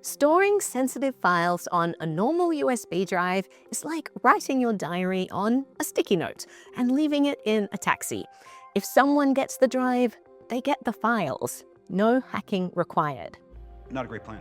Storing sensitive files on a normal USB drive is like writing your diary on a sticky note and leaving it in a taxi. If someone gets the drive, they get the files. No hacking required. Not a great plan.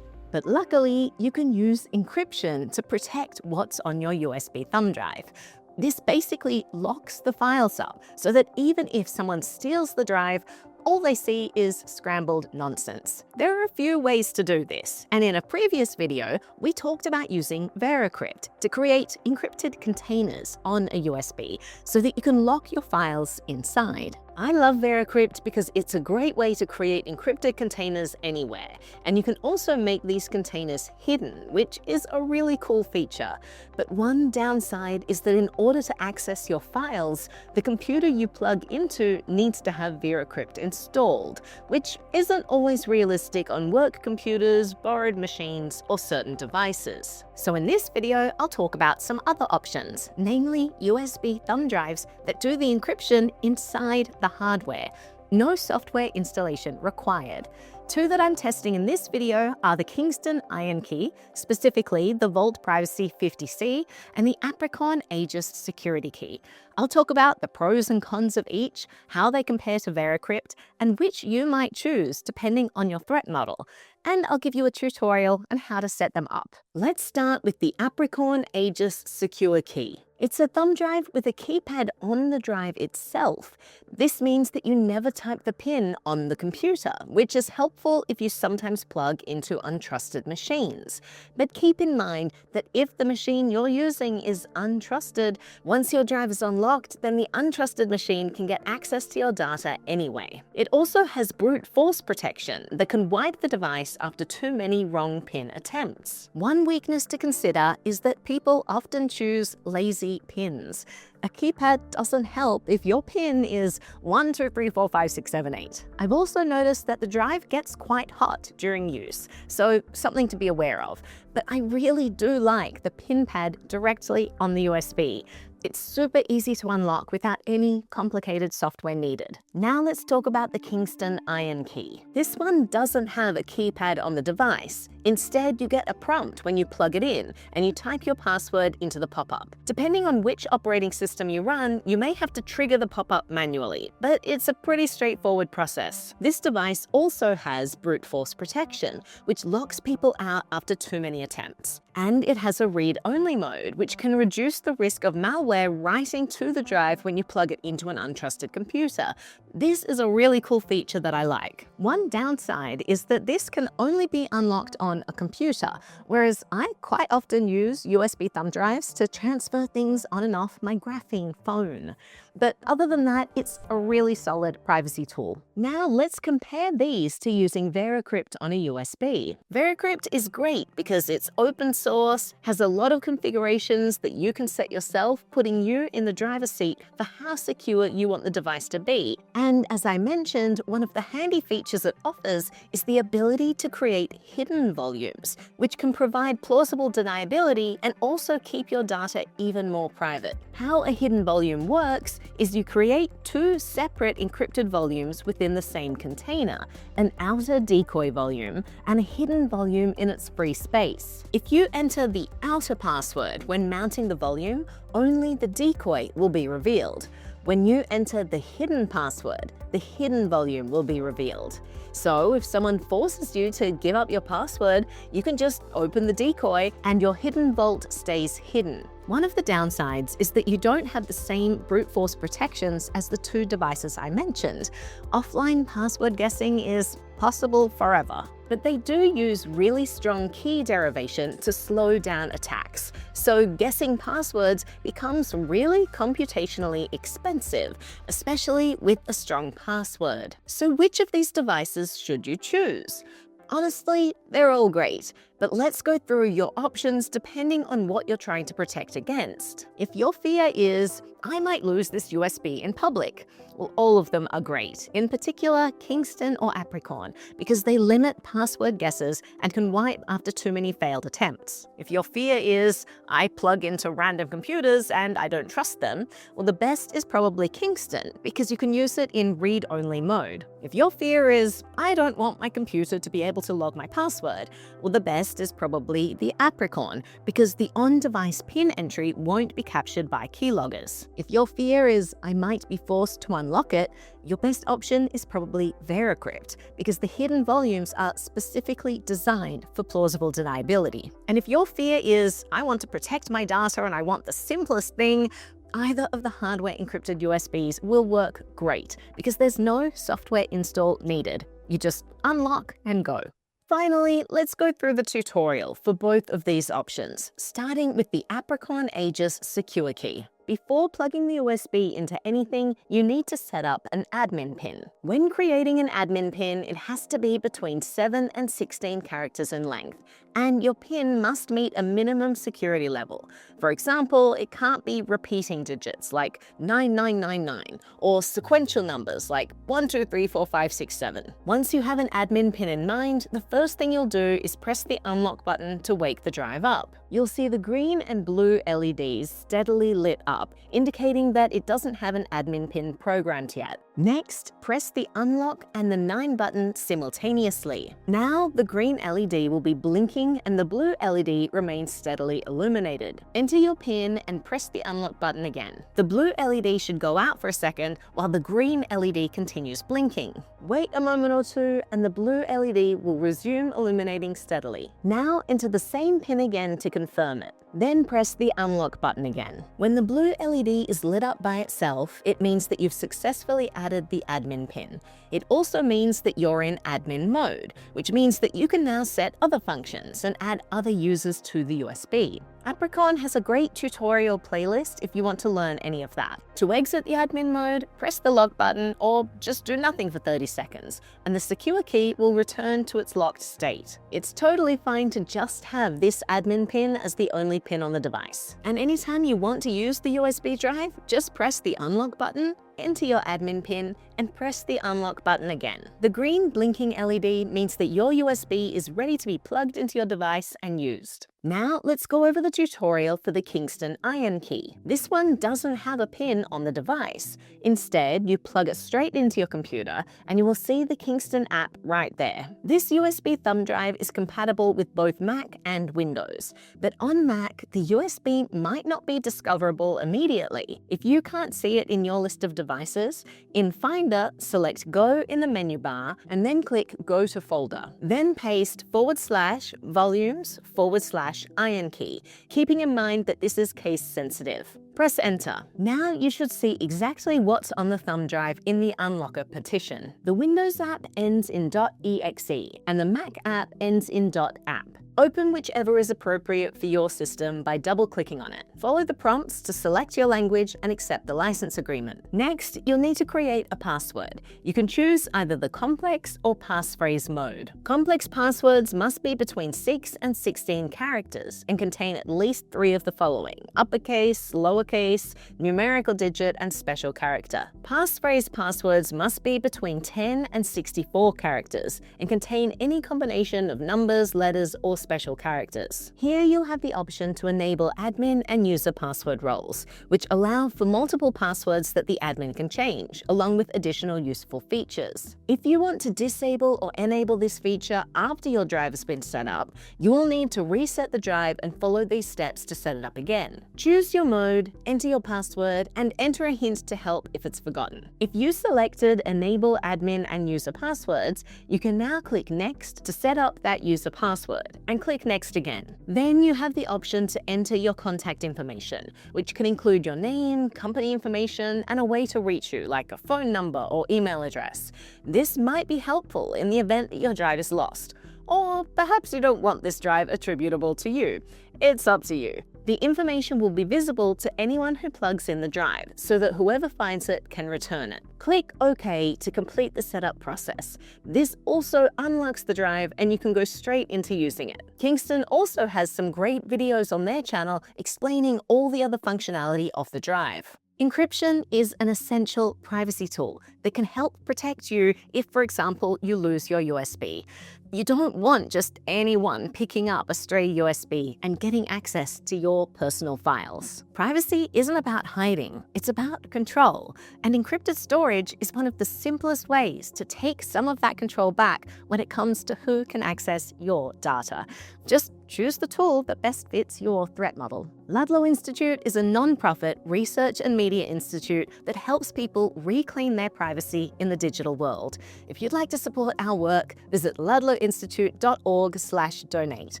But luckily, you can use encryption to protect what's on your USB thumb drive. This basically locks the files up so that even if someone steals the drive, all they see is scrambled nonsense. There are a few ways to do this, and in a previous video, we talked about using Veracrypt to create encrypted containers on a USB so that you can lock your files inside. I love Veracrypt because it's a great way to create encrypted containers anywhere, and you can also make these containers hidden, which is a really cool feature. But one downside is that in order to access your files, the computer you plug into needs to have Veracrypt installed, which isn't always realistic on work computers, borrowed machines, or certain devices. So in this video, I'll talk about some other options, namely USB thumb drives that do the encryption inside the hardware. No software installation required. Two that I'm testing in this video are the Kingston IronKey, specifically the Vault Privacy 50C, and the Apricorn Aegis security key. I'll talk about the pros and cons of each, how they compare to Veracrypt, and which you might choose depending on your threat model. And I'll give you a tutorial on how to set them up. Let's start with the Apricorn Aegis secure key. It's a thumb drive with a keypad on the drive itself. This means that you never type the PIN on the computer, which is helpful if you sometimes plug into untrusted machines. But keep in mind that if the machine you're using is untrusted, once your drive is unlocked, then the untrusted machine can get access to your data anyway. It also has brute force protection that can wipe the device after too many wrong PIN attempts. One weakness to consider is that people often choose lazy pins. A keypad doesn't help if your PIN is 1, 2, 3, 4, 5, 6, 7, 8. I've also noticed that the drive gets quite hot during use, so something to be aware of. But I really do like the PIN pad directly on the USB. It's super easy to unlock without any complicated software needed. Now let's talk about the Kingston IronKey. This one doesn't have a keypad on the device. Instead, you get a prompt when you plug it in, and you type your password into the pop-up. Depending on which operating system you run, you may have to trigger the pop-up manually, but it's a pretty straightforward process. This device also has brute force protection, which locks people out after too many attempts. And it has a read-only mode, which can reduce the risk of malware writing to the drive when you plug it into an untrusted computer. This is a really cool feature that I like. One downside is that this can only be unlocked on a computer, whereas I quite often use USB thumb drives to transfer things on and off my graphene phone. But other than that, it's a really solid privacy tool. Now let's compare these to using Veracrypt on a USB. Veracrypt is great because it's open source, has a lot of configurations that you can set yourself, putting you in the driver's seat for how secure you want the device to be. And as I mentioned, one of the handy features it offers is the ability to create hidden volumes, which can provide plausible deniability and also keep your data even more private. How a hidden volume works is you create two separate encrypted volumes within the same container, an outer decoy volume and a hidden volume in its free space. If you enter the outer password when mounting the volume, only the decoy will be revealed. When you enter the hidden password, the hidden volume will be revealed. So if someone forces you to give up your password, you can just open the decoy and your hidden vault stays hidden. One of the downsides is that you don't have the same brute force protections as the two devices I mentioned. Offline password guessing is possible forever, but they do use really strong key derivation to slow down attacks. So guessing passwords becomes really computationally expensive, especially with a strong password. So which of these devices should you choose? Honestly, they're all great, but let's go through your options depending on what you're trying to protect against. If your fear is, I might lose this USB in public, well, all of them are great, in particular Kingston or Apricorn, because they limit password guesses and can wipe after too many failed attempts. If your fear is, I plug into random computers and I don't trust them, well, the best is probably Kingston, because you can use it in read-only mode. If your fear is, I don't want my computer to be able able to log my password? Well, the best is probably the Apricorn, because the on-device PIN entry won't be captured by keyloggers. If your fear is, I might be forced to unlock it, your best option is probably Veracrypt, because the hidden volumes are specifically designed for plausible deniability. And if your fear is, I want to protect my data and I want the simplest thing, either of the hardware encrypted USBs will work great, because there's no software install needed. You just unlock and go. Finally, let's go through the tutorial for both of these options, starting with the Apricorn Aegis Secure Key. Before plugging the USB into anything, you need to set up an admin PIN. When creating an admin PIN, it has to be between 7 and 16 characters in length, and your PIN must meet a minimum security level. For example, it can't be repeating digits like 9999 or sequential numbers like 1, 2, 3, 4, 5, 6, 7. Once you have an admin PIN in mind, the first thing you'll do is press the unlock button to wake the drive up. You'll see the green and blue LEDs steadily lit up, indicating that it doesn't have an admin PIN programmed yet. Next, press the unlock and the 9 button simultaneously. Now, the green LED will be blinking and the blue LED remains steadily illuminated. Enter your PIN and press the unlock button again. The blue LED should go out for a second while the green LED continues blinking. Wait a moment or two and the blue LED will resume illuminating steadily. Now enter the same PIN again to confirm it. Then press the unlock button again. When the blue LED is lit up by itself, it means that you've successfully added the admin PIN. It also means that you're in admin mode, which means that you can now set other functions and add other users to the USB. Apricorn has a great tutorial playlist if you want to learn any of that. To exit the admin mode, press the lock button or just do nothing for 30 seconds, and the secure key will return to its locked state. It's totally fine to just have this admin PIN as the only PIN on the device. And anytime you want to use the USB drive, just press the unlock button, enter your admin PIN, and press the unlock button again. The green blinking LED means that your USB is ready to be plugged into your device and used. Now let's go over the tutorial for the Kingston IronKey. This one doesn't have a pin on the device. Instead, you plug it straight into your computer and you will see the Kingston app right there. This USB thumb drive is compatible with both Mac and Windows, but on Mac, the USB might not be discoverable immediately. If you can't see it in your list of devices, in Finder, select Go in the menu bar and then click Go to Folder. Then paste /volumes/IronKey, keeping in mind that this is case sensitive. Press enter. Now you should see exactly what's on the thumb drive in the unlocker partition. The Windows app ends in .exe and the Mac app ends in .app. Open whichever is appropriate for your system by double-clicking on it. Follow the prompts to select your language and accept the license agreement. Next, you'll need to create a password. You can choose either the complex or passphrase mode. Complex passwords must be between 6 and 16 characters and contain at least 3 of the following: uppercase, lowercase, numerical digit, and special character. Passphrase passwords must be between 10 and 64 characters and contain any combination of numbers, letters, or special characters. Here you'll have the option to enable admin and user password roles, which allow for multiple passwords that the admin can change, along with additional useful features. If you want to disable or enable this feature after your drive has been set up, you will need to reset the drive and follow these steps to set it up again. Choose your mode, enter your password, and enter a hint to help if it's forgotten. If you selected Enable Admin and User Passwords, you can now click Next to set up that user password, and click Next again. Then you have the option to enter your contact information, which can include your name, company information, and a way to reach you, like a phone number or email address. This might be helpful in the event that your drive is lost, or perhaps you don't want this drive attributable to you. It's up to you. The information will be visible to anyone who plugs in the drive, so that whoever finds it can return it. Click OK to complete the setup process. This also unlocks the drive and you can go straight into using it. Kingston also has some great videos on their channel explaining all the other functionality of the drive. Encryption is an essential privacy tool that can help protect you if, for example, you lose your USB. You don't want just anyone picking up a stray USB and getting access to your personal files. Privacy isn't about hiding, it's about control. And encrypted storage is one of the simplest ways to take some of that control back when it comes to who can access your data. Just choose the tool that best fits your threat model. Ludlow Institute is a non-profit research and media institute that helps people reclaim their privacy in the digital world. If you'd like to support our work, visit ludlowinstitute.org/donate.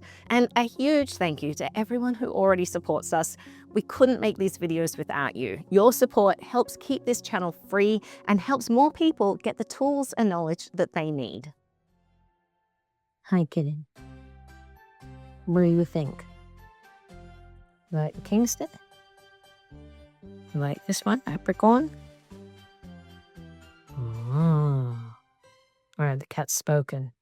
And a huge thank you to everyone who already supports us. We couldn't make these videos without you. Your support helps keep this channel free and helps more people get the tools and knowledge that they need. Hi, kitten. What do you think? You like Kingston? You like this one, Apricorn? Oh. All right, the cat's spoken.